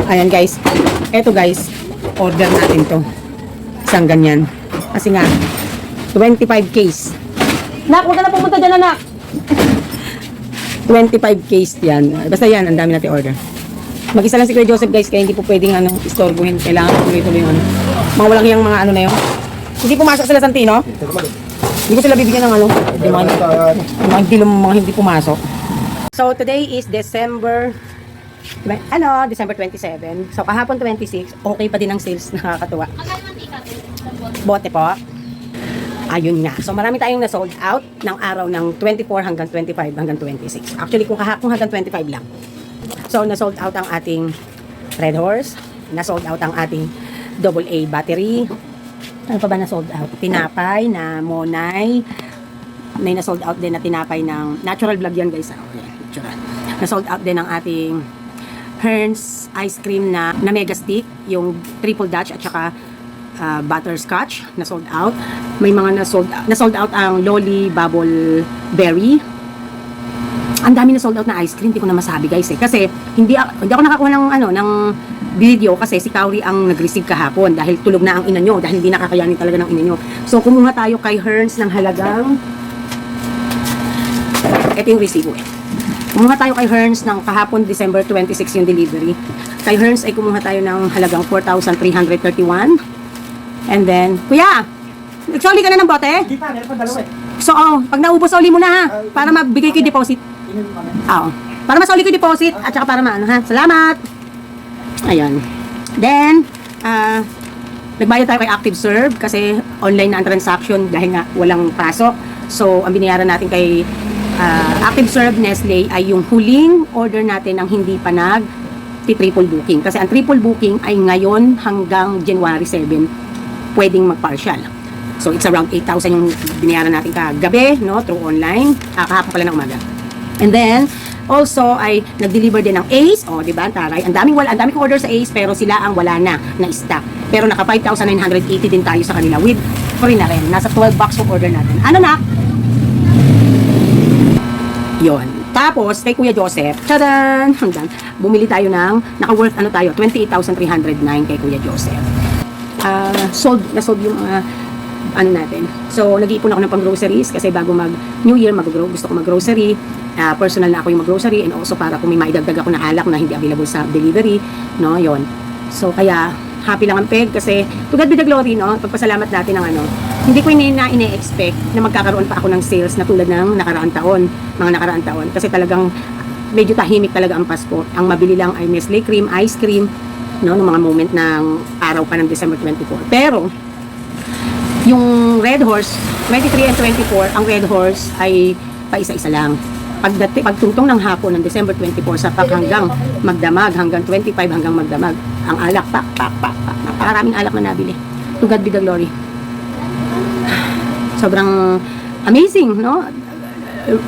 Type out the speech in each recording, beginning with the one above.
Ayan guys. Eto guys, order natin to. Isang ganyan. Kasi nga, 25 case. Nak, huwag ka na pumunta dyan, anak. 25 case yan. Basta yan, ang dami natin order. Mag-isa lang si Kuya Joseph guys, kaya hindi po pwedeng istorbohin. Kailangan tuloy-tuloy yung mga walang yung mga na yun. Hindi pumasok sila Santino. Hindi ko sila bibigyan ng mga hindi pumasok. So today is December 27. So kahapon 26, okay pa din ang sales, nakakatuwa. Bote po. Ayun nga. So marami tayong na-sold out ng araw ng 24 hanggang 25 hanggang 26. Actually kung kahapon hanggang 25 lang. So na-sold out ang ating Red Horse, na-sold out ang ating AA battery. Ano pa ba na-sold out? Tinapay na Monay. May na-sold out din na tinapay ng natural vlog yan guys. Na-sold out din ang ating Hearns ice cream na mega stick, yung triple Dutch at saka butterscotch, na-sold out. May mga na-sold out ang Lolly Bubble Berry. Ang dami na-sold out na ice cream, hindi ko na masabi guys kasi hindi ako nakakuha ng video kasi si Kauri ang nag-receive kahapon dahil tulog na ang ina nyo, dahil hindi nakakayanin talaga ng ina nyo. So kumuha tayo kay Hearns ng halagang, ito yung resibo Kumuha tayo kay Hearns ng kahapon December 26 yung delivery. Kay Hearns ay kumuha tayo ng halagang 4,331. And then, Kuya, nagsoli ka na ng bote? Hindi pa, meron pa dalawa So, pag naubos, soli mo na ha, para mabigay ko yung deposit. Para masoli ko yung deposit at saka para maano ha. Salamat! Ayan. Then, nagbayad tayo kay ActiveServe kasi online na ang transaction dahil nga walang pasok. So, ang binayaran natin kay ActiveServe Nestle ay yung huling order natin ng hindi pa triple booking. Kasi ang triple booking ay ngayon hanggang January 7 pwedeng mag-partial. So, it's around 8,000 yung binayaran natin kagabi, no, through online. Kahapon pala ng umaga. And then, also, ay nag-deliver din ng Ace. O, diba, taray. Ang daming kong order sa Ace, pero sila ang wala na stock. Pero naka 5,980 din tayo sa kanila with free na rin. Nasa 12 box yung order natin. Ano na? Yon. Tapos, kay Kuya Joseph, tadaan! Hanggang, bumili tayo ng, naka-worth 28,309 kay Kuya Joseph. Sold yung natin. So, nag-iipon ako ng pang-groceries kasi bago mag-New Year, gusto ko mag-grocery. Personal na ako yung mag-grocery and also para kung may maidagdag ako na alak na hindi available sa delivery, no, yon. So, kaya, happy lang ang peg kasi, to God be the glory, no, pagpasalamat natin ng hindi ko ine-expect na magkakaroon pa ako ng sales na tulad ng mga nakaraang taon. Kasi talagang, medyo tahimik talaga ang Pasko. Ang mabili lang ay Nestle cream, ice cream, no, ng mga moment ng araw pa ng December 24. Pero, yung Red Horse, 23 and 24, ang Red Horse ay paisa-isa lang. Pagtungtong ng hapon ng December 24 sa hanggang magdamag, hanggang 25 hanggang magdamag, ang alak, pak. Napakaraming alak na nabili. To God be the glory. Sobrang amazing, no?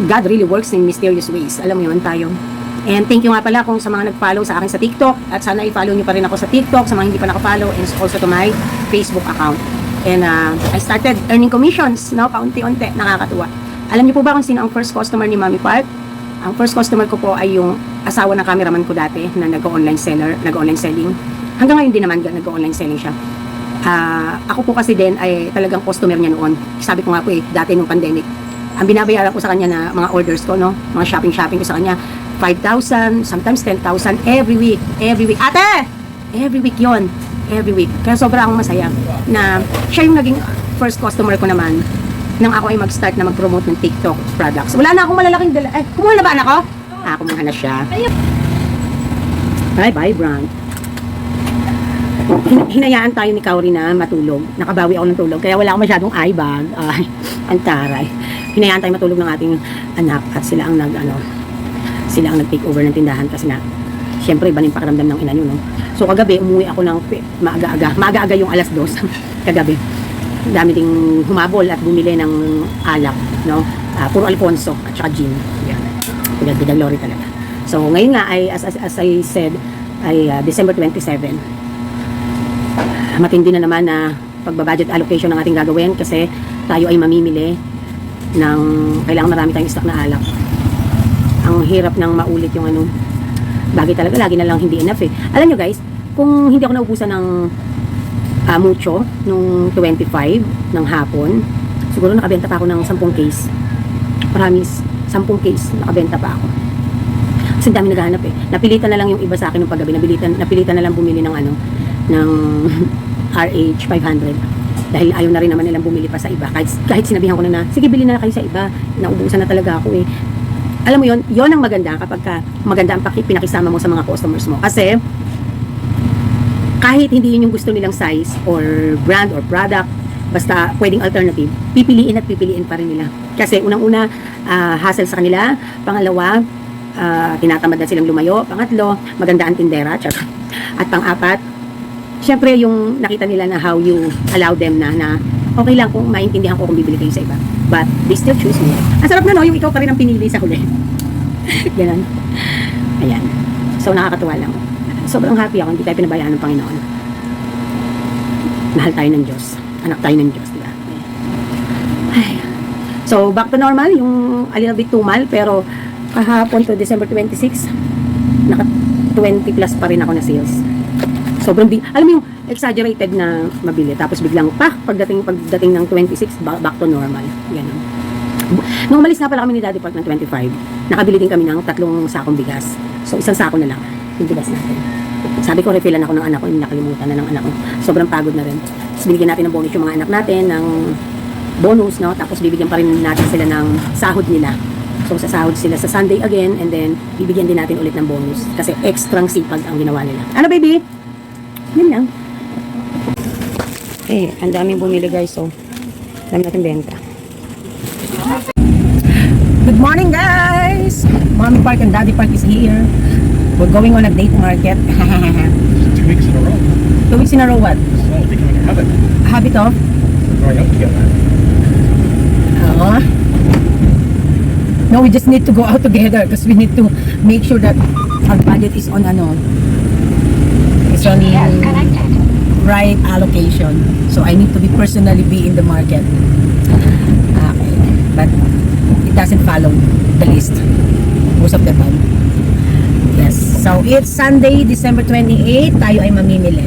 God really works in mysterious ways. Alam mo yun, tayo. And thank you nga pala kung sa mga nag-follow sa akin sa TikTok. At sana i-follow nyo pa rin ako sa TikTok, sa mga hindi pa naka-follow, and also to my Facebook account. And I started earning commissions, no? Paunti-unti, nakakatuwa. Alam niyo po ba kung sino ang first customer ni Mami Park? Ang first customer ko po ay yung asawa ng cameraman ko dati na nag-online selling. Hanggang ngayon din naman nag-online selling siya. Ako po kasi din ay talagang customer niya noon. Sabi ko nga po dati nung pandemic. Ang binabayaran ko sa kanya na mga orders ko, no? Mga shopping ko sa kanya, 5,000, sometimes 10,000 every week. Ate! Every week yon. Every week. Kaya sobrang masaya na siya yung naging first customer ko naman nang ako ay mag-start na mag-promote ng TikTok products. Wala na akong malalaking dala. Kumuha na ba anak ko? Kumuha na siya. Bye, Brand. Hinayaan tayo ni Kauri na matulog. Nakabawi ako ng tulog. Kaya wala akong masyadong eye bag. Ang taray. Hinayaan tayo matulog ng ating anak at sila ang nag-take over ng tindahan kasi na syempre iba yung pakiramdam ng ina nyo, no? So kagabi umuwi ako ng maaga-aga yung alas 2 kagabi. Dami ding humabol at bumili ng alak, no? Puro Alfonso at saka gin. Yan. Good glory talaga. So ngayon nga ay as I said ay December 27. Matindi na naman na pagbabudget allocation ng ating gagawin kasi tayo ay mamimili ng kailangan marami tayong stock na alak. Ang hirap nang maulit yung bagay talaga, lagi na lang hindi enough eh. Alam nyo guys, kung hindi ako naubusan ng mucho nung 25 ng hapon, siguro nakabenta pa ako ng 10 case. Promise, 10 case nakabenta pa ako. Kasi dami naghahanap eh. Napilitan na lang yung iba sa akin ng paggabi. Napilitan na lang bumili ng ng RH 500. Dahil ayaw na rin naman nilang bumili pa sa iba. Kahit sinabihan ko na, sige bili na kayo sa iba. Naubusan na talaga ako eh. Alam mo yon ang maganda kapag maganda ang pinakisama mo sa mga customers mo. Kasi kahit hindi yun yung gusto nilang size or brand or product, basta pwedeng alternative, pipiliin pa rin nila. Kasi unang-una, hassle sa kanila. Pangalawa, tinatamad na silang lumayo. Pangatlo, maganda ang tindera. At pang-apat, syempre yung nakita nila na how you allow them na okay lang kung maintindihan ko kung bibili kayo sa iba. But they still choose me. Ang sarap na no, yung ikaw pa rin ang pinili sa huli. Ganun. Ayan. So nakakatuwa lang. Sobrang happy ako, hindi tayo pinabayaan ng Panginoon. Mahal tayo ng Diyos. Anak tayo ng Diyos, diba? Ay. So, back to normal, yung a little bit tumal, pero kahapon to December 26, naka 20 plus pa rin ako na sales. Sobrang alam mo yung exaggerated na mabili, tapos biglang pagdating ng 26, back to normal. Ganun. Nung umalis na pala kami ni Daddy Park ng 25, nakabili din kami ng 3 sakong bigas. So, isang sako na lang yung bigas natin. Sabi ko, refillan ako ng anak ko, hindi nakalimutan na ng anak ko. Sobrang pagod na rin. Tapos binigyan natin ng bonus yung mga anak natin, ng bonus, no? Tapos bibigyan pa rin natin sila ng sahod nila. So, sasahod sila sa Sunday again, and then bibigyan din natin ulit ng bonus. Kasi extrang sipag ang ginawa nila. Ano, baby? Yun lang. Eh, ang daming bumili, guys. So, dami natin benta. Good morning, guys! Mommy Park and Daddy Park is here. We're going on a date market. 2 weeks in a row. 2 weeks in a row, what? Well, becoming a habit. Habit of? Growing up together. No, we just need to go out together because we need to make sure that our budget is on is on right allocation. So I need to personally be in the market. Okay. But it doesn't follow the list most of the time. Yes. So it's Sunday, December 28. Tayo ay mamimili.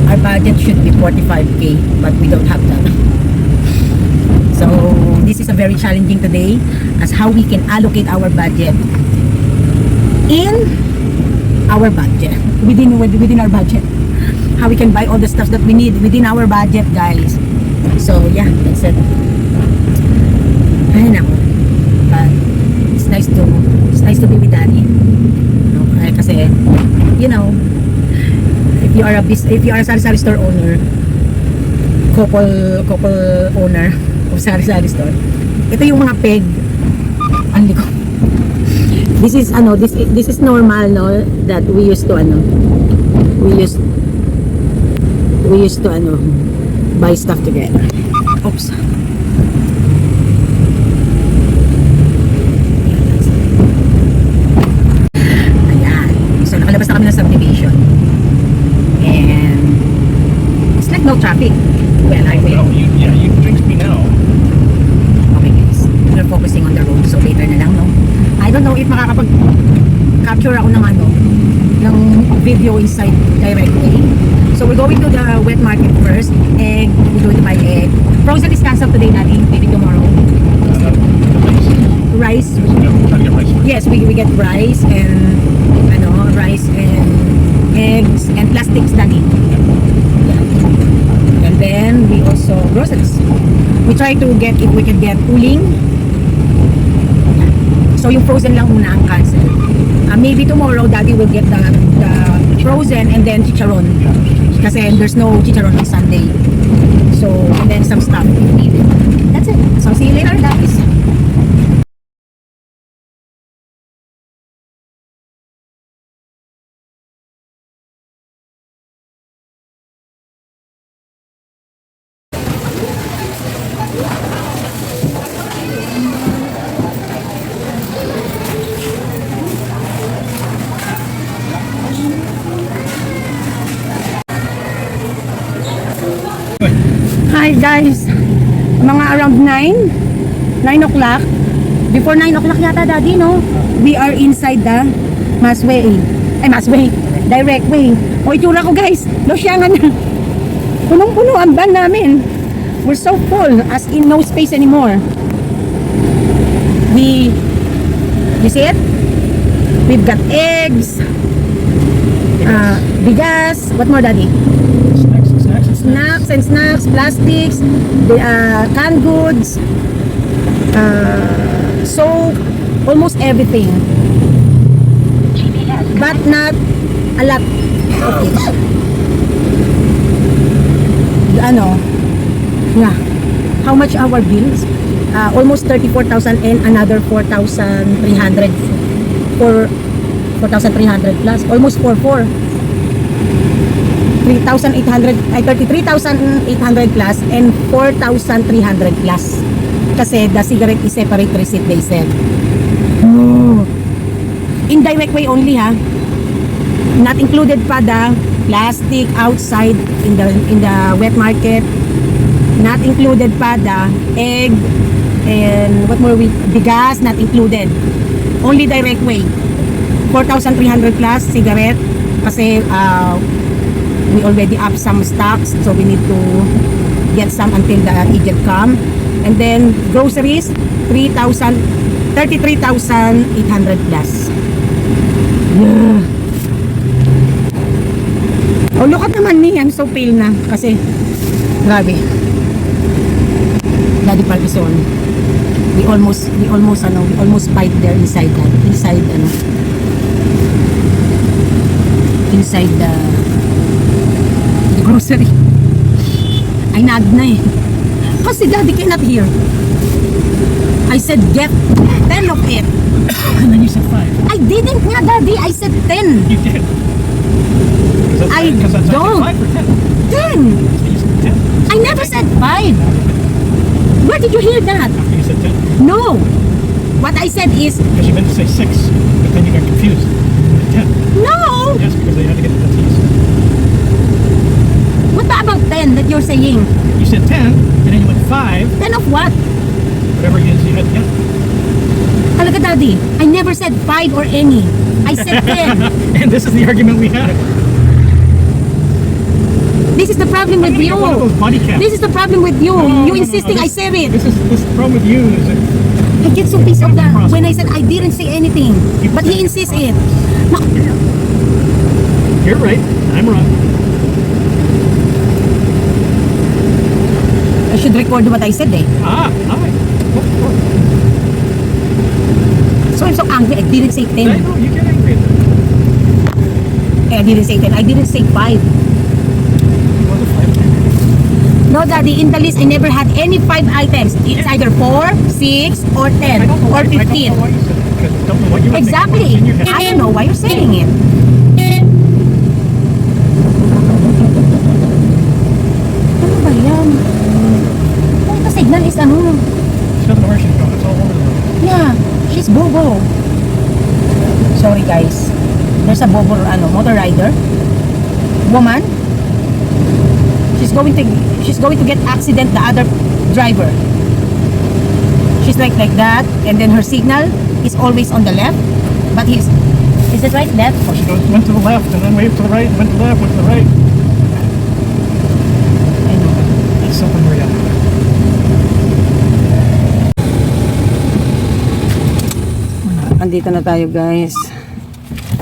Our budget should be 45k, but we don't have that. So this is a very challenging today as how we can allocate our budget in our budget, within our budget. How we can buy all the stuff that we need within our budget, guys. So yeah, that's it. Ay nako. But it's nice to be with Daddy. Okay, kasi you know, if you are a sari-sari store owner, couple owner of sari-sari store, ito yung mga peg ang liko. This is normal, no, that we used to buy stuff together. Oops. Ayan. So nakalabas na kami ng subdivision. And it's like no traffic. Well, highway. No, you jinxed me now. Okay guys, we're focusing on the road. So later na lang, no? I don't know if makakapag-capture ako ng video inside directly. So we're going to the wet market first. Egg, we're going to buy egg. Frozen is canceled today, Daddy. Maybe tomorrow. Rice. Yes, we get rice and rice and eggs and plastics, Daddy. Yeah. And then we also groceries. We try to get, if we can get uling. So yung frozen lang muna ang cancel. Maybe tomorrow Daddy will get the frozen and then chicharon. Kasi there's no chicharon on Sunday. So, and then some stuff if needed. That's it. So see you later, guys. Hi guys, mga around 9 o'clock Before 9 o'clock yata, Daddy, no? We are inside the Masway. Masway. Direct way. O, itsura ko, guys. Losyangan na. Punong-puno ang van namin. We're so full, as in no space anymore. You see it? We've got eggs, bigas, what more, Daddy? Snacks and snacks, plastics, canned goods, soap, almost everything. But not a lot of it. Yeah. How much our bills? Almost 34,000 and another 4,300 for 4,300 plus, almost 33,800 plus and 4,300 plus. Kasi the cigarette is separate receipt, they said. Indirect way only, ha? Not included pa the plastic outside in the wet market. Not included pa the egg and what more, bigas, not included. Only direct way. 4,300 plus cigarette kasi we already have some stocks, so we need to get some until the agent come. And then groceries 33,800 plus. Yeah. Oh, look at naman me, I'm so pale na kasi grabe. Daddy Parkinson. We almost fight there inside the grocery. Ay, nag na eh. Kasi Daddy cannot hear. I said get 10 of it. And then you said 5. I didn't nga, Daddy. I said 10. You did. I don't. 5 or 10. 10. You said 10. I never said 5. Where did you hear that? After you said 10. No. What I said is Because you meant to say 6, but then you got confused. 10. no. Yes, because they had to get the T's. What about 10 that you're saying? You said 10, and then you went 5, 10 of what? whatever it is you had to get. Talaga, Daddy. I never said 5 or any. I said 10. And this is the argument we had. This is the problem with I'm gonna you. get one of those body caps. This is the problem with you. No, You no, no, insisting no. I said it. This is the problem with you. Is that I get so pissed off that when I said I didn't say anything. But he insists it. Nak- you're right, I'm wrong. I should record what I said eh. All right. So I'm so angry. I didn't say I 10. know, you get angry at that. I didn't say 10. I didn't say 5. Well, the 5. No, Daddy, in the list, I never had any 5 items. It's either 4, 6, or 10, I don't know or why, I don't 15. know why you said it, because I don't know what you were Exactly. thinking. What's in your head. I don't know why you're saying it. Ano ba yan? Yung signal is ano? She doesn't know where she's going. It's all over the road. Yeah, she's Bobo. Sorry guys. There's a Bobo motor rider. Woman. She's going to get accident the other driver. She's like that, and then her signal is always on the left. But is it right, left? Well, she went to the left, and then waved to the right, went to the left, went to the right. I know. That's something where you Andito na tayo guys.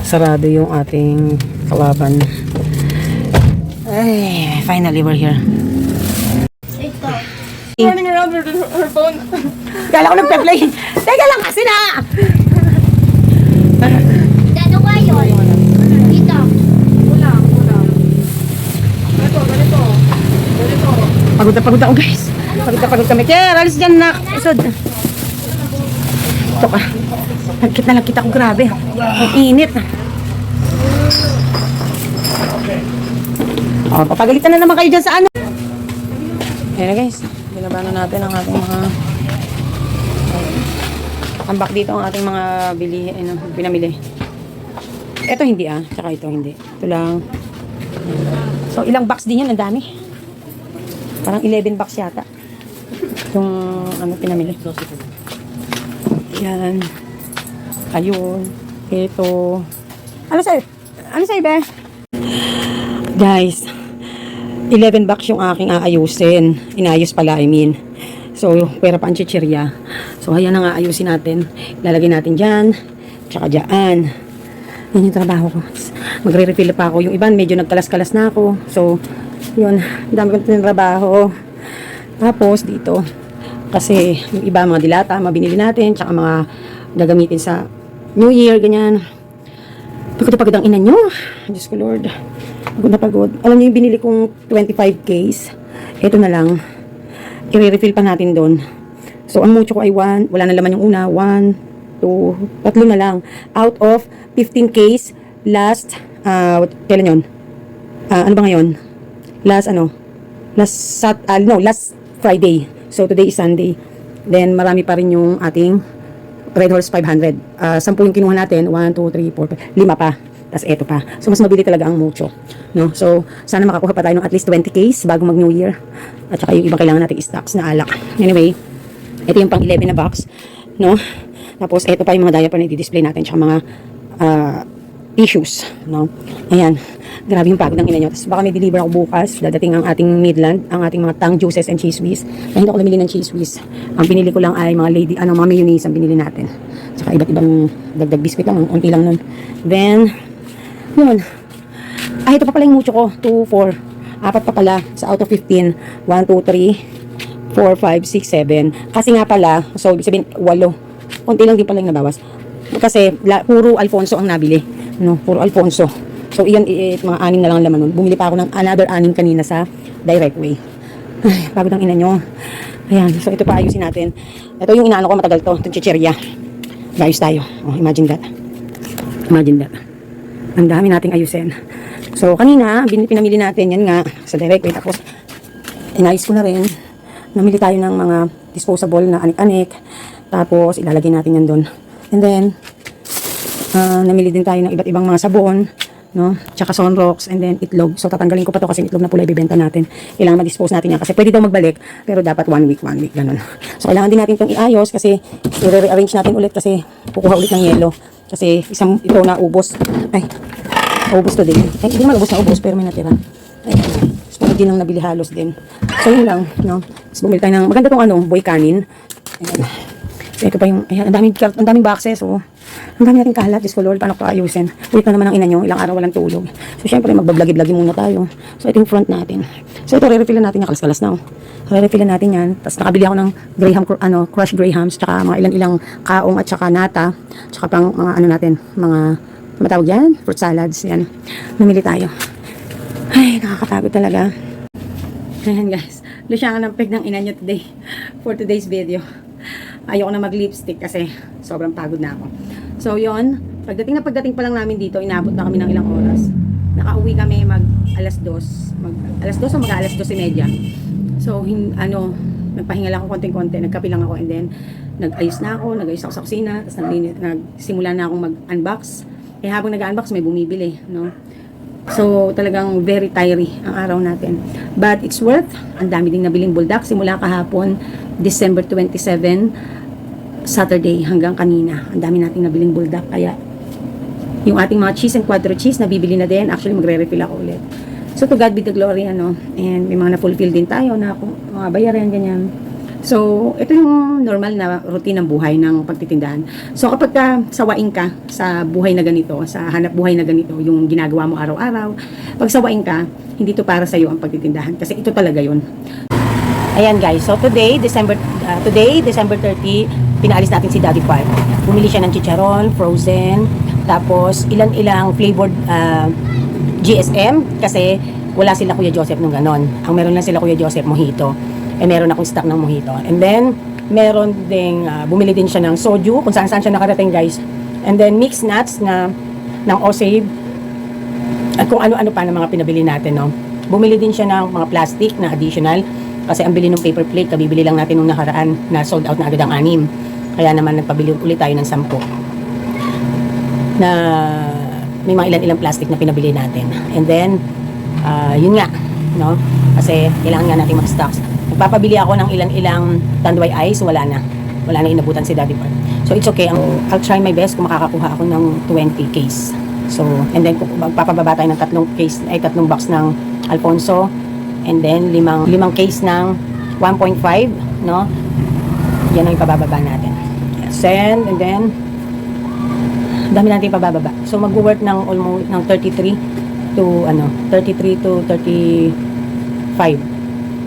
Sarado yung ating kalaban. Ay, finally we're here. Running around with her phone. Kala ko nagpe-play. Teka lang kasi na! Ano ba yun? Dito. Kulang. Ganito. Pagod na pagod ako guys. Pagod kami. Kaya alis dyan na. Isod. Ito ka. Nagkit na lang kita ko. Grabe. Ang init. Oh, papagalitan na naman kayo dyan sa ano. Ayan na guys. Binaba na natin ang ating mga tambak dito ang ating mga pinamili. Ito hindi tsaka ito hindi. Ito lang. So ilang box din yan, ang dami. Parang 11 box yata. Yung pinamili. Yan. Ayun. Ito. Ano sa'yo? Ano sa'yo, be? Guys, 11 bucks yung aking aayusin. Inayos pala, I mean. So, pera pa ang chichirya. So, ayan na nga, ayusin natin. Lalagay natin dyan. Tsaka dyan. Yan yung trabaho ko. Magre-refill pa ako. Yung iba, medyo nagkalas-kalas na ako. So, yun. Dami ko ng trabaho. Tapos, dito. Kasi, yung iba, mga dilata, mabinili natin. Tsaka mga gagamitin sa New Year, ganyan. Pagod na pagod ang ina nyo. Diyos ko, Lord. Pagod na pagod. Alam niyo yung binili kong 25 case. Ito na lang. I-refill pa natin doon. So, ang mucho ko ay 1. Wala na laman yung una. 1, 2, 3 na lang. Out of 15 case. Last, kailan yun? Ano ba ngayon? Last Friday. So, today is Sunday. Then, marami pa rin yung ating Red Horse 500. 10 yung kinuha natin. 1, 2, 3, 4, 5 pa. Tapos eto pa. So, mas mabili talaga ang mucho. No? So, sana makakuha pa tayo ng at least 20 case bago mag New Year. At saka yung ibang kailangan nating stocks na alak. Anyway, ito yung pang 11 na box. No? Tapos, eto pa yung mga diaper na i-display natin. Tsaka mga tissues. No? Ayan. Grabe yung pagod ng ina nyo. Tapos baka may deliver ako bukas. Dadating ang ating Midland, ang ating mga tang juices and cheese whiz. Kaya hindi ako namili ng cheese whiz. Ang pinili ko lang ay mga mga mayonnaise ang pinili natin. Tsaka iba't ibang dagdag biscuit lang. Unti lang nun. Then, yun. Ito pa pala yung mucho ko. 2, 4. Apat pa pala. Sa out of 15. 1, 2, 3, 4, 5, 6, 7. Kasi nga pala, so, ibig sabihin, 8. Unti lang din pala yung nabawas. Kasi, puro Alfonso ang nabili. No? Puro Alfonso. So, iyan, mga 6 na lang ang laman nun. Bumili pa ako ng another 6 kanina sa Direct Way. Ay, pagod ang ina nyo. Ayan. So, ito pa ayusin natin. Ito yung inaano ko matagal to. Itong chichirya. Ayos tayo. Oh, imagine that. Imagine that. Ang dami nating ayusin. So, kanina, pinamili natin, yan nga, sa Direct Way. Tapos, inayos ko na rin. Namili tayo ng mga disposable na anik-anik. Tapos, ilalagay natin yan doon. And then, namili din tayo ng iba't ibang mga sabon. No? Tsaka sunrocks, and then itlog. So, tatanggalin ko pa to kasi itlog na pula ibibenta natin. Kailangan ma-dispose natin yan kasi pwede daw magbalik, pero dapat 1 week, ganun. So, kailangan din natin itong iayos kasi i-rearrange natin ulit kasi kukuha ulit ng yelo. Kasi isang ito na ubos. Ay, ubos to din. Ay, hindi naman ubos na ubos, pero may natira. Ay, so, hindi nang nabili halos din. So, yun lang, no? So, bumili tayo ng, maganda tong boy kanin. Ayan. So, ito pa yung, ayan, ang daming boxes, oh. Ang dami natin kalat, Diyos ko Lord, paano ko ayusin? Ulit na naman ang ina nyo, ilang araw walang tulog. So, syempre, magbablagi-blagi muna tayo. So, ito yung front natin. So, ito, re-refillan natin yung kalas-kalas na. Re-refillan natin yan. Tapos, nakabili ako ng crushed grahams, tsaka mga ilang-ilang kaong at tsaka nata, tsaka pang mga natin, mga, matawag yan? Fruit salads, yan. Namili tayo. Ay, nakakapagod talaga. Ayan, guys. Lusyangan ng peg ng ina nyo today for today's video. Ayoko na mag-lipstick kasi sobrang pagod na ako. So, yon, pagdating pa lang namin dito, inabot na kami ng ilang oras. Nakauwi kami alas 2 o mag-alas 2:30. So, nagpahinga lang ako konting-konti, nagkape lang ako, and then nag-ayos ako sa kusina, tapos nagsimula na akong mag-unbox. Eh, habang nag-unbox, may bumibili, no? So, talagang very tiring ang araw natin. But it's worth. Ang dami ding nabiling buldak simula kahapon, December 27, Saturday hanggang kanina. Ang dami nating nabiling buldak. Kaya, yung ating mga cheese and quattro cheese, nabibili na din. Actually, magre-refill ako ulit. So, to God be the glory, ano. And may mga na-fulfill din tayo na mga bayaran, ganyan. So, ito yung normal na routine ng buhay ng pagtitindahan. So, kapag sawain ka sa buhay na ganito, sa hanap buhay na ganito, yung ginagawa mo araw-araw, pag sawain ka, hindi to para sa'yo ang pagtitindahan. Kasi ito talaga yun. Ayan guys, so today, December 30, pinaalis natin si Daddy Park. Bumili siya ng chicharon, frozen, tapos ilang flavored GSM, kasi wala sila Kuya Joseph nung ganon. Ang meron lang sila Kuya Joseph, mojito. Meron akong stock ng mojito. And then, meron ding, bumili din siya ng soju, kung saan siya nakarating guys. And then, mixed nuts ng Osave. At kung ano-ano pa ng mga pinabili natin, no. Bumili din siya ng mga plastic na additional. Kasi ang bili ng paper plate, kabibili lang natin nung nakaraan na sold out na agad ang 6. Kaya naman, nagpabili ulit tayo ng 10. Na may mga ilan-ilang plastic na pinabili natin. And then, yun nga, no. Kasi kailangan nga natin mag-stocks. Nagpapabili ako ng ilang-ilang Tanduay Ice, wala na. wala na inabutan si Daddy Park. So it's okay. I'll try my best kung makakakuha ako ng 20 case. So, and then kung magpapababa tayo ng tatlong box ng Alfonso, and then limang case ng 1.5, no? Yan ang ipabababa natin. Send, and then dami natin ipabababa. So mag-work ng almost ng 33 to 35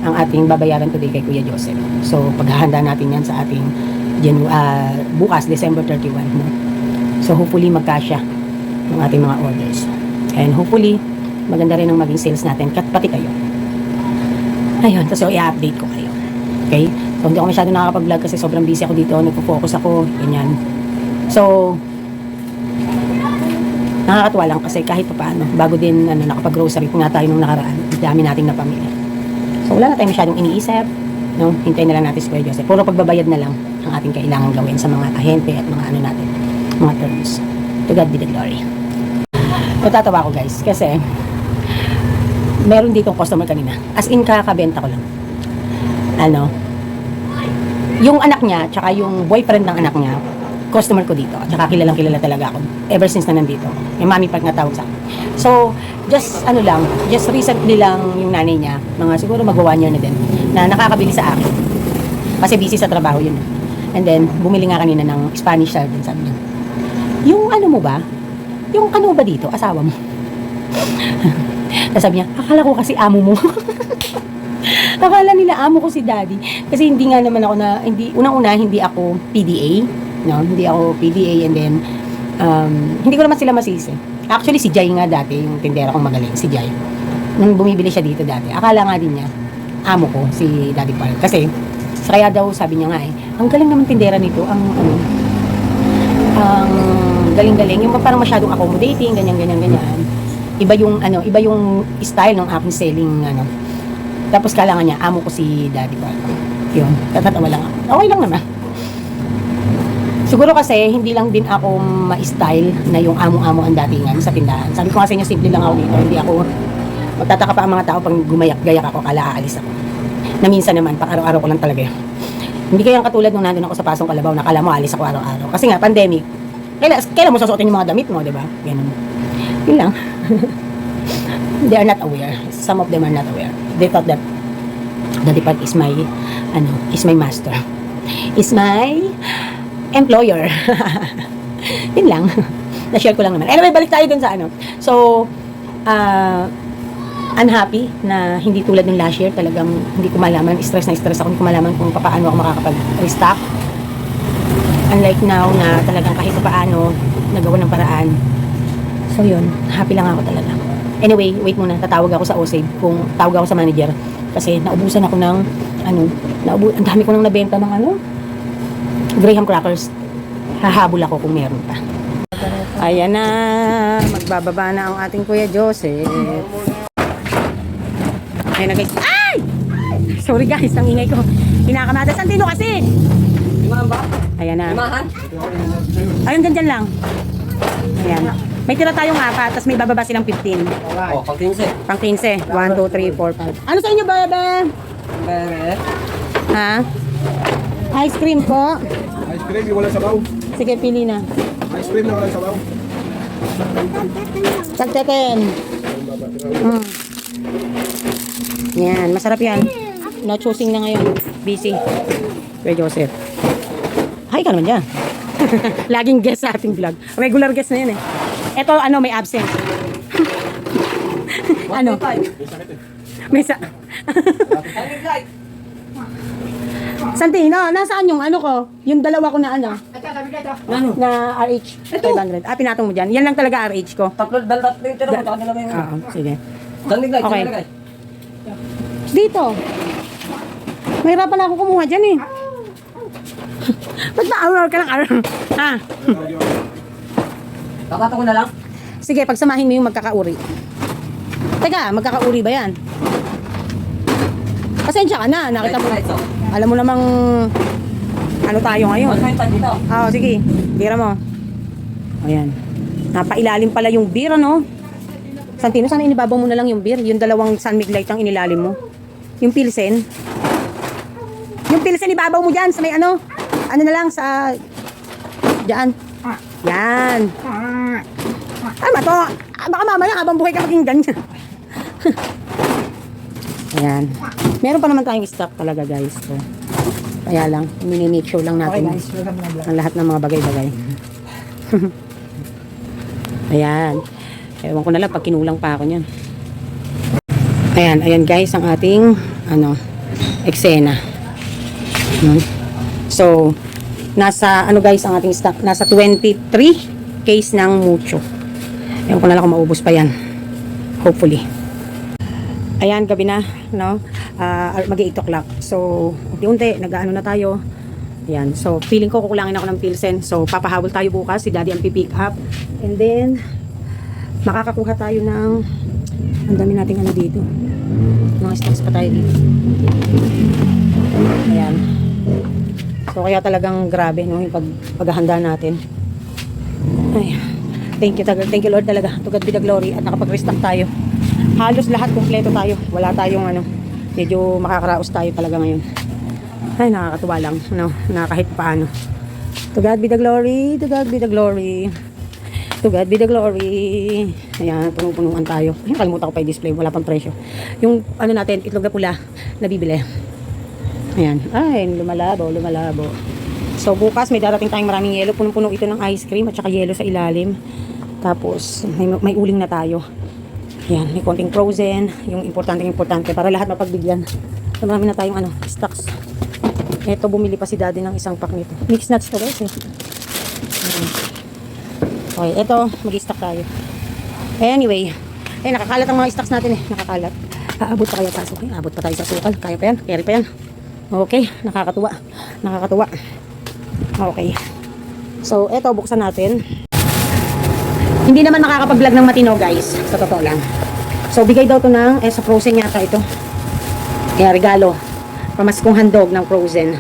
ang ating babayaran today kay Kuya Joseph. So paghahanda natin yan sa ating bukas December 31, no? So hopefully magkasya ng ating mga orders. And hopefully maganda rin ang maging sales natin, pati kayo. Ayun, so i-update ko kayo. Okay? So hindi ako masyado nakakapag-vlog kasi sobrang busy ako dito, nagpo-focus ako, ganyan. So nakakatuwa lang kasi kahit pa paano, bago din nakapag-grocery pa nga tayo nung nakaraan, dami nating napamili. So wala na tayong masyadong iniisip, no? Hintayin na lang natin si Kuya Joseph. Puro pagbabayad na lang ang ating kailangan gawin sa mga ahente at mga natin, mga terms. To God be the glory. Natatawa ko guys kasi meron ditong customer kanina. As in kakabenta ko lang. Yung anak niya, tsaka yung boyfriend ng anak niya, customer ko dito. Tsaka kilalang kilala talaga ako. Ever since na nandito. Yung Mami Park na tawag sa akin. So, just recently lang yung nanay niya, mga siguro mag-1 year na din, na nakakabili sa akin. Kasi busy sa trabaho yun. And then, bumili nga kanina ng Spanish sardine, sabi niya. Yung mo ba? Yung ba dito? Asawa mo? Sabi niya, akala ko kasi amo mo. Akala nila amo ko si Daddy. Kasi hindi nga naman ako unang-una, hindi ako PDA. No? Hindi ako PDA, and then, hindi ko naman sila masisi. Actually, si Jai nga dati, yung tindera kong magaling, si Jai. Nung bumibili siya dito dati, akala nga din niya, amo ko, si Daddy Park. Kasi, kaya daw, sabi niya nga ang galing naman tindera nito, ang galing-galing, yung parang masyadong accommodating, ganyan. Iba yung style ng aking selling, Tapos kailangan niya, amo ko si Daddy Park. Yun, tatatawa lang ako. Okay lang naman. Siguro kasi, hindi lang din ako ma-style na yung amo-amo ang datingan sa tindahan. Sabi ko kasi niya, simple lang ako dito. Hindi ako, magtataka pa ang mga tao pag gumayak-gayak ako, kala aalis ako. Na minsan naman, pang araw-araw ko lang talaga yun. Hindi kayang katulad nung nandun ako sa Pasong Kalabaw, na kala mo alis ako araw-araw. Kasi nga, pandemic. Kailan mo susuotin yung mga damit mo, di ba? Ganun. Yun lang. They are not aware. Some of them are not aware. They thought that Daddy Park is my master. Is my employer. Yun lang. Na-share ko lang naman. Anyway, balik tayo dun sa So, unhappy na hindi tulad ng last year. Talagang hindi ko malaman. Stress ako. Hindi ko malaman kung paano ako makakapag-restock. Unlike now na talagang kahit paano nagawa ng paraan. So, yun. Happy lang ako talaga. Anyway, wait muna. Tatawag ako sa OSAVE. Tawag ako sa manager. Kasi naubusan ako ng ang dami ko nang nabenta ng Graham crackers. Hahabol ako kung meron pa. Ayan na. Magbababa na ang ating Kuya Joseph. Ayan na guys. Ay! Sorry guys, ang ingay ko. Kinakamada. Santino kasi? Ayan na. Ayun, dyan lang. Ayan. May tira tayong 4, tapos may bababa silang 15. Oh, pang 15. Pang 15. 1, 2, 3, 4, 5. Ano sa inyo, bebe? Bere. Ha? Ice cream po. Ice cream, yung walang sabaw. Sige, pili na. Ice cream na walang sabaw. Tagteken. Yan, masarap yan. No choosing na ngayon. Busy. Kuya Joseph. Hi ka naman dyan. Laging guest sa ating vlog. Regular guest na yan eh. Ito, may absent. May sa... Santino, nasaan yung ko? Yung dalawa ko na na RH 500. Pinatong mo dyan. Yan lang talaga RH ko. Tatlo yung tira mo, dalawa yung... Oo, sige. Sandig Okay. Dito. Mahirapan na ako kumuha dyan eh. Ba't ba-hour ka lang? Ha? Tapato ko na lang. Sige, pagsamahin mo yung magkakauri. Teka, magkakauri ba yan? Pasensya ka na, nakita mo. Alam mo namang tayo ngayon. Dito. Oo, sige. Bira mo. Ayan. Napailalim pala yung beer, Santino, sana inibabaw mo na lang yung beer. Yung dalawang San Mig Light ang inilalim mo. Yung Pilsen. Yung Pilsen, ibabaw mo dyan sa may ano na lang sa diyan. Yan. Ay, mato. Baka mamaya habang buhay ka maging ganyan. Ayan. Meron pa naman tayong stock talaga, guys. So, kaya lang, mini-make sure lang natin ang lahat ng mga bagay-bagay. Ayan. Ewan ko na lang pag kinulang pa ako niyan. Ayan guys, ang ating eksena. So, nasa guys ang ating stock, nasa 23 case ng mucho. Ewan ko na lang kung maubos pa yan. Hopefully. Ayan, gabi na, no? Mag-8 o'clock. So, unti-unti, nag-ano na tayo. Ayan. So, feeling ko kukulangin ako ng pilsen. So, papahabol tayo bukas. Si Daddy ang pipick up. And then, makakakuha tayo ng ang dami nating dito. Mga stocks pa tayo dito. Ayan. So, kaya talagang grabe, no? Yung paghahanda natin. Ay, thank you Lord talaga. To God be the glory. At nakapag-restock tayo. Halos lahat kumpleto tayo. Wala tayong medyo makakaraos tayo talaga ngayon. Ay, nakakatuwa lang, no? Na kahit paano. To God be the glory, to God be the glory. To God be the glory. Ayan, punong-punuan tayo. Ay, kalimutan ko pa i-display, wala pang presyo. Yung natin, itlog na pula, nabibili. Ayan, ay, lumalabo. So, bukas may darating tayong maraming yelo. Punong-puno ito ng ice cream at saka yelo sa ilalim. Tapos, may uling na tayo. Yan, may konting frozen, yung importante para lahat mapagbigyan. So, marami na tayong stocks. Ito, bumili pa si Daddy ng isang pack nito. Mixed nuts to guys eh. Okay, ito, mag-stock tayo. Anyway, nakakalat ang mga stocks natin eh. Nakakalat. Aabot pa kaya tayo. Okay, aabot pa tayo sa sukal. Kaya pa yan, carry pa yan. Okay, nakakatuwa. Okay. So, ito, buksan natin. Hindi naman nakakapag-vlog ng matino guys, sa totoo lang. So bigay daw to ng sa frozen yata ito. Kaya regalo. Pamaskong handog ng frozen.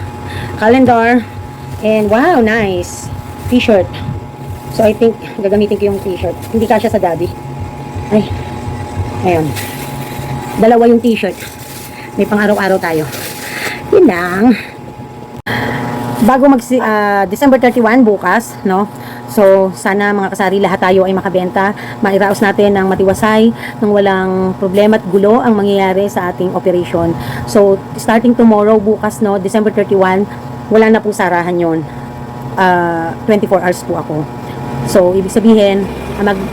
Calendar. And wow, nice. T-shirt. So I think gagamitin ko yung t-shirt. Hindi kasya sa Daddy. Ay. Ayun. Dalawa yung t-shirt. May pang araw-araw tayo. Yun lang. Bago December 31 bukas, no? So, sana mga kasari lahat tayo ay makabenta. Mairaos natin ng matiwasay, nang walang problema at gulo ang mangyayari sa ating operation. So, starting tomorrow, bukas, no, December 31, wala na pong sarahan yon. 24 hours po ako. So, ibig sabihin,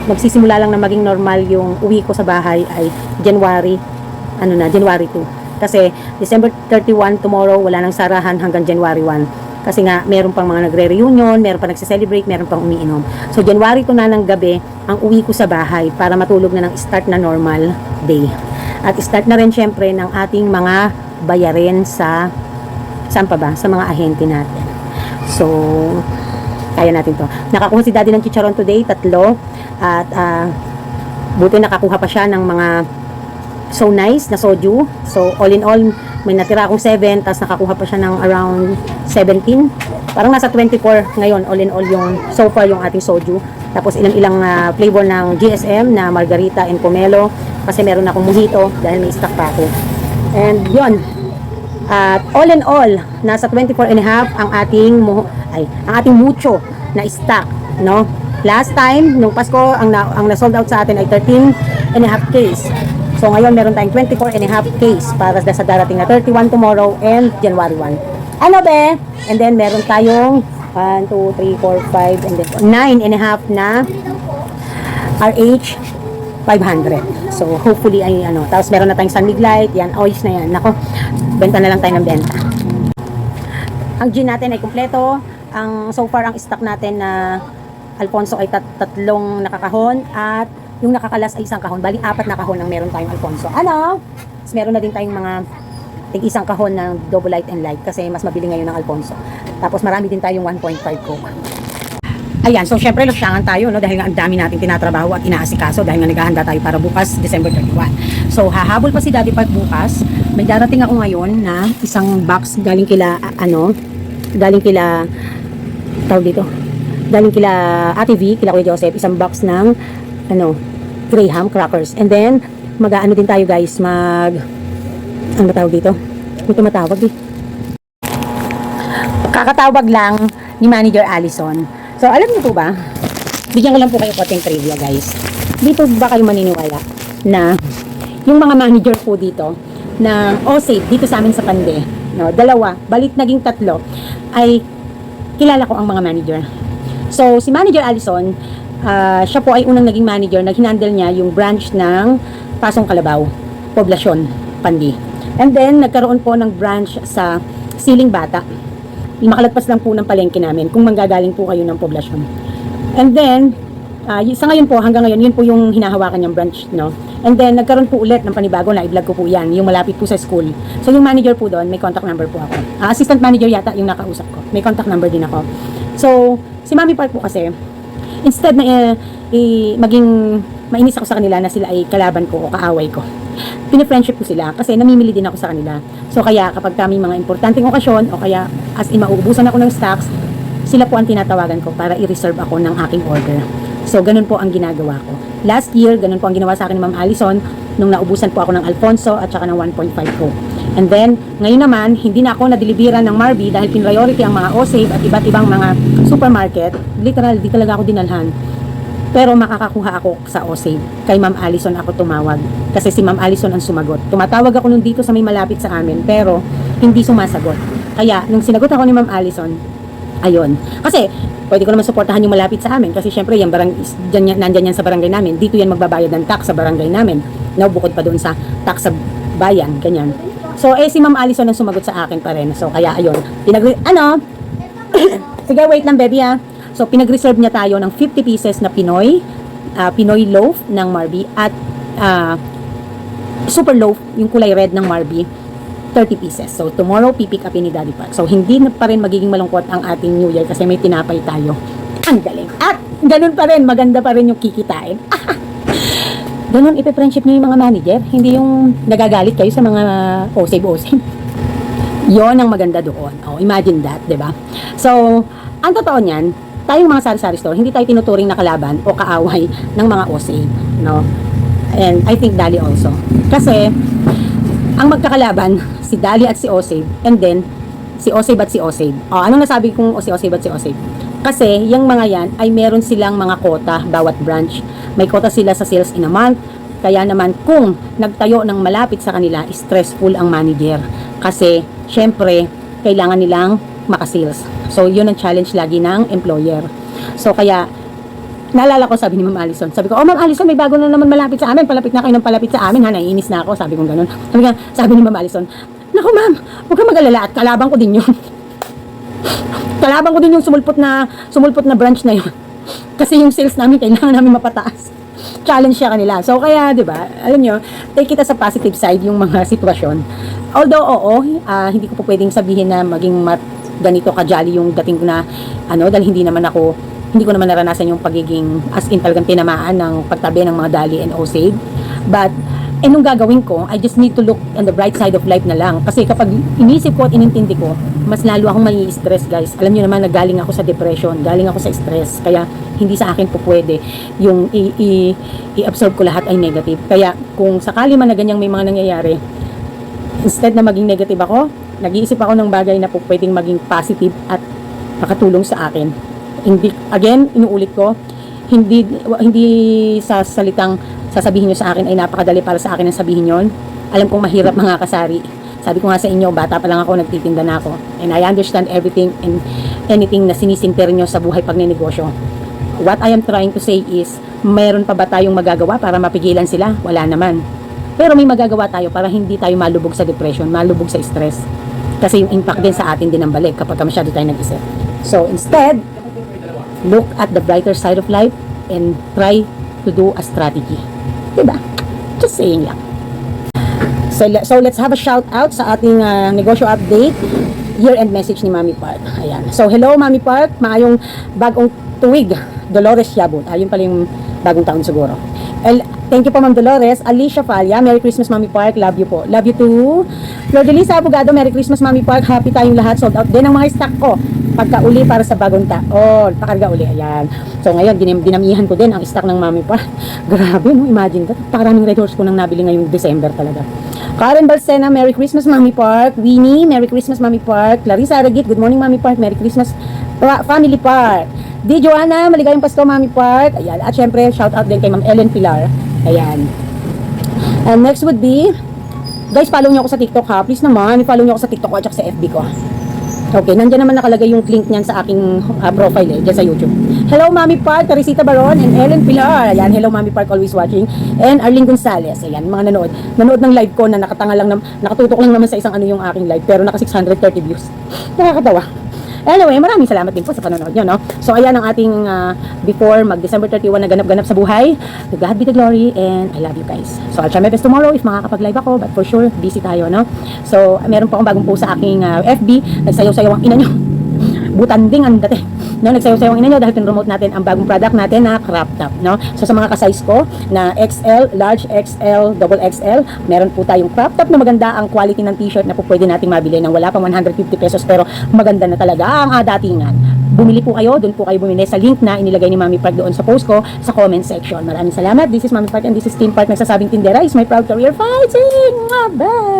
magsisimula lang na maging normal yung uwi ko sa bahay ay January 2. Kasi December 31 tomorrow, wala nang sarahan hanggang January 1. Kasi nga, meron pang mga nagre-reunion, meron pang nagse-celebrate, meron pang umiinom. So, January 2 na ng gabi, ang uwi ko sa bahay para matulog na ng start na normal day. At start na rin syempre ng ating mga bayarin sa, saan pa ba? Sa mga ahente natin. So, kaya natin to. Nakakuha si Daddy ng chicharon today, 3. At, buti nakakuha pa siya ng mga so nice na soju. So, all in all, may natira akong 7, tapos nakakuha pa siya ng around 17. Parang nasa 24 ngayon, all in all yung, so far yung ating soju. Tapos ilang flavor ng GSM na margarita and pomelo. Kasi meron akong mojito dahil may stock pa ako. And yun. At all in all, nasa 24 and a half ang ating mucho na stock, no? Last time, nung Pasko, ang na-sold out sa atin ay 13 and a half case. So ngayon meron tayong 24 and a half case para sa darating na 31 tomorrow and January 1. Ano be? And then meron tayong 1, 2, 3, 4, 5 and then 9 and a half na RH 500. So hopefully ay tapos meron na tayong San Miglite, yan, oils na yan. Nako, benta na lang tayo ng benta. Ang gin natin ay kumpleto. So far ang stock natin na Alfonso ay tatlong nakakahon at yung nakakalas ay isang kahon. Bali, 4 na kahon ang meron tayong Alfonso. Tapos meron na din tayong mga isang kahon ng double light and light kasi mas mabili ngayon ng Alfonso. Tapos marami din tayong 1.5 Coke. Ayan, so syempre lusyangan tayo, no, dahil nga ang dami nating tinatrabaho at inaasikaso dahil nga naghahanda tayo para bukas December 31. So hahabol pa si Daddy Park bukas. May darating ako ngayon na isang box galing kila Ate V, kila Kuya Joseph, isang box ng Graham crackers. And then mag-aano din tayo guys, ano tawag dito? May tumatawag Kakatawag lang ni Manager Allison. So, alam niyo po ba, bigyan ko lang po kayo konting trivia, guys. Dito ba kayo maniniwala na yung mga manager po dito na OSAFE dito sa amin sa Pande, no, dalawa, balit naging tatlo, ay kilala ko ang mga manager. So, si Manager Allison, siya po ay unang naging manager, nag-handle niya yung branch ng Pasong Kalabaw, Poblasyon, Pandi. And then, nagkaroon po ng branch sa Siling Bata. Makalagpas lang po ng palengke namin kung manggagaling po kayo ng Poblasyon. And then, sa ngayon po, hanggang ngayon, yun po yung hinahawakan niyang branch, no? And then, nagkaroon po ulit ng panibago na i-vlog ko po yan, yung malapit po sa school. So, yung manager po doon, may contact number po ako. Assistant manager yata yung nakausap ko. May contact number din ako. So, si Mami Park po kasi, instead na maging mainis ako sa kanila na sila ay kalaban ko o kaaway ko, pini-friendship ko sila kasi namimili din ako sa kanila. So, kaya kapag kami mga importanteng okasyon o kaya as in mauubusan ako ng stocks, sila po ang tinatawagan ko para i-reserve ako ng aking order. So, ganun po ang ginagawa ko. Last year, ganun po ang ginawa sa akin ni Ma'am Allison nung naubusan po ako ng Alfonso at saka ng 1.5 ko. And then, ngayon naman, hindi na ako nadeliveran ng Marby dahil priority ang mga OSAFE at iba't ibang mga supermarket. Literal, di talaga ako dinalhan. Pero makakakuha ako sa OSAFE. Kay Ma'am Allison ako tumawag. Kasi si Ma'am Allison ang sumagot. Tumatawag ako nung dito sa may malapit sa amin, pero hindi sumasagot. Kaya, nung sinagot ako ni Ma'am Allison, ayun. Kasi, pwede ko naman suportahan yung malapit sa amin. Kasi syempre, yung nandyan yan sa barangay namin. Dito yan magbabayad ng tax sa barangay namin. No, bukod pa doon sa tax sa bayan, ganyan. So, si Ma'am Allison ang sumagot sa akin pa rin. So, kaya, ayun. Sige, wait lang, baby, ha. So, pinag-reserve niya tayo ng 50 pieces na Pinoy loaf ng Marby at super loaf, yung kulay red ng Marby, 30 pieces. So, tomorrow, pipick upin ni Daddy Park. So, hindi na pa rin magiging malungkot ang ating New Year kasi may tinapay tayo. Ang galing. At, ganun pa rin, maganda pa rin yung kikitain. Ganun, ipe-friendship niyo yung mga manager. Hindi yung nagagalit kayo sa mga OSAFE. Yon ang maganda doon. Oh, imagine that, di ba? So, ang totoo niyan, tayong mga sari-sari store, hindi tayo tinuturing na kalaban o kaaway ng mga OSAFE, no? And I think Dali also. Kasi, ang magkakalaban, si Dali at si OSAFE, and then, si OSAFE at si OSAFE. Oh, anong nasabi kong si OSAFE at si OSAFE? Kasi, yung mga yan, ay meron silang mga quota, bawat branch. May quota sila sa sales in a month. Kaya naman, kung nagtayo ng malapit sa kanila, stressful ang manager. Kasi, syempre, kailangan nilang makasales. So, yun ang challenge lagi ng employer. So, kaya, naalala ko, sabi ni Ma'am Allison, sabi ko, oh Ma'am Allison, may bago na naman malapit sa amin, palapit na kayo ng palapit sa amin, ha, naiinis na ako, sabi ko ganun. Sabi ni Ma'am Allison, naku ma'am, huwag kang mag-alala at kalabang ko din yun. Kalabang ko din yung sumulpot na branch na yun. Kasi yung sales namin, kailangan namin mapataas. Challenge siya kanila. So, kaya, di ba, alam nyo, take it as a positive side yung mga sitwasyon. Although, oo, hindi ko po pwedeng sabihin na maging ganito kajali yung dating na, dahil hindi ko naman naranasan yung pagiging as in talagang tinamaan ng pagtabi ng mga Dali and OSAFE. But, nung gagawin ko, I just need to look on the bright side of life na lang. Kasi kapag inisip ko at inintindi ko, mas lalo akong mai-stress, guys. Alam niyo naman, nagaling ako sa depression, galing ako sa stress. Kaya, hindi sa akin po pwede yung i-absorb ko lahat ay negative. Kaya, kung sakali man na ganyang may mga nangyayari, instead na maging negative ako, nag-iisip ako ng bagay na po pwedeng maging positive at makatulong sa akin. Again, inuulit ko, hindi sa salitang sasabihin nyo sa akin ay napakadali para sa akin ang sabihin yon. Alam kong mahirap mga kasari. Sabi ko nga sa inyo, bata pa lang ako, nagtitinda na ako. And I understand everything and anything na sinisinter nyo sa buhay pag ninegosyo. What I am trying to say is, mayroon pa ba tayong magagawa para mapigilan sila? Wala naman. Pero may magagawa tayo para hindi tayo malubog sa depression, malubog sa stress. Kasi yung impact din sa atin din ang balik kapag masyado tayo nag-isip. So instead, look at the brighter side of life and try to do a strategy. Diba? Just saying lang. So let's have a shout out sa ating negosyo update. Year-end message ni Mami Park. Ayan. So hello Mami Park, maayong bagong tuwig. Dolores Yabut. Ayun pala yung bagong taon siguro. Thank you po, Ma'am Dolores. Alicia Falia, Merry Christmas, Mami Park. Love you po. Love you too. Flor de Lisa Abogado, Merry Christmas, Mami Park. Happy tayong lahat. Sold out din ang mga stock ko. Pagka uli para sa bagong pakarga uli. Ayan. So, ngayon, dinamihan ko din ang stock ng Mami Park. Grabe, no? Imagine that. Pakaraming red horse ko nang nabili ngayong December talaga. Karen Balsena, Merry Christmas, Mami Park. Winnie, Merry Christmas, Mami Park. Clarissa Aragit, Good morning, Mami Park. Merry Christmas, Family Park. Di Joanna, maligayang Pasko, Mami Park. Ayan. At syempre, shout out din kay Ma'am Ellen Pilar. Ayan. And next would be, guys, follow niyo ako sa TikTok ha. Please naman, follow niyo ako sa TikTok ko at sa FB ko. Okay, nandiyan naman nakalagay yung link niyan sa aking profile dyan sa YouTube. Hello, Mami Park, Teresita Baron, and Ellen Pilar. Ayan, hello, Mami Park, always watching. And Arlene Gonzalez. Ayan, mga nanood ng live ko na nakatutok lang naman sa isang yung aking live, pero naka 630 views. Nakakatawa. Anyway, maraming salamat din po sa panonood nyo, no? So, ayan ang ating before mag-December 31 na ganap-ganap sa buhay. To God be the glory, and I love you guys. So, I'll try my best tomorrow if makakapag-live ako, but for sure, busy tayo, no? So, meron po akong bagong post sa aking FB. Nagsayaw-sayaw ang ina nyo. Butanding ang dati. No, nagsayaw-sayaw ang ina nyo dahil pinromote natin ang bagong product natin na crop top, no? So, sa mga ka-size ko na XL, large XL, double XL, meron po tayong crop top na maganda ang quality ng t-shirt na po pwede nating mabili ng wala pang 150 pesos pero maganda na talaga ang datingan. Bumili po kayo, doon po kayo bumili sa link na inilagay ni Mami Park doon sa post ko sa comment section. Maraming salamat. This is Mami Park and this is Team Park. Nagsasabing tindera is my proud career fighting. Bye!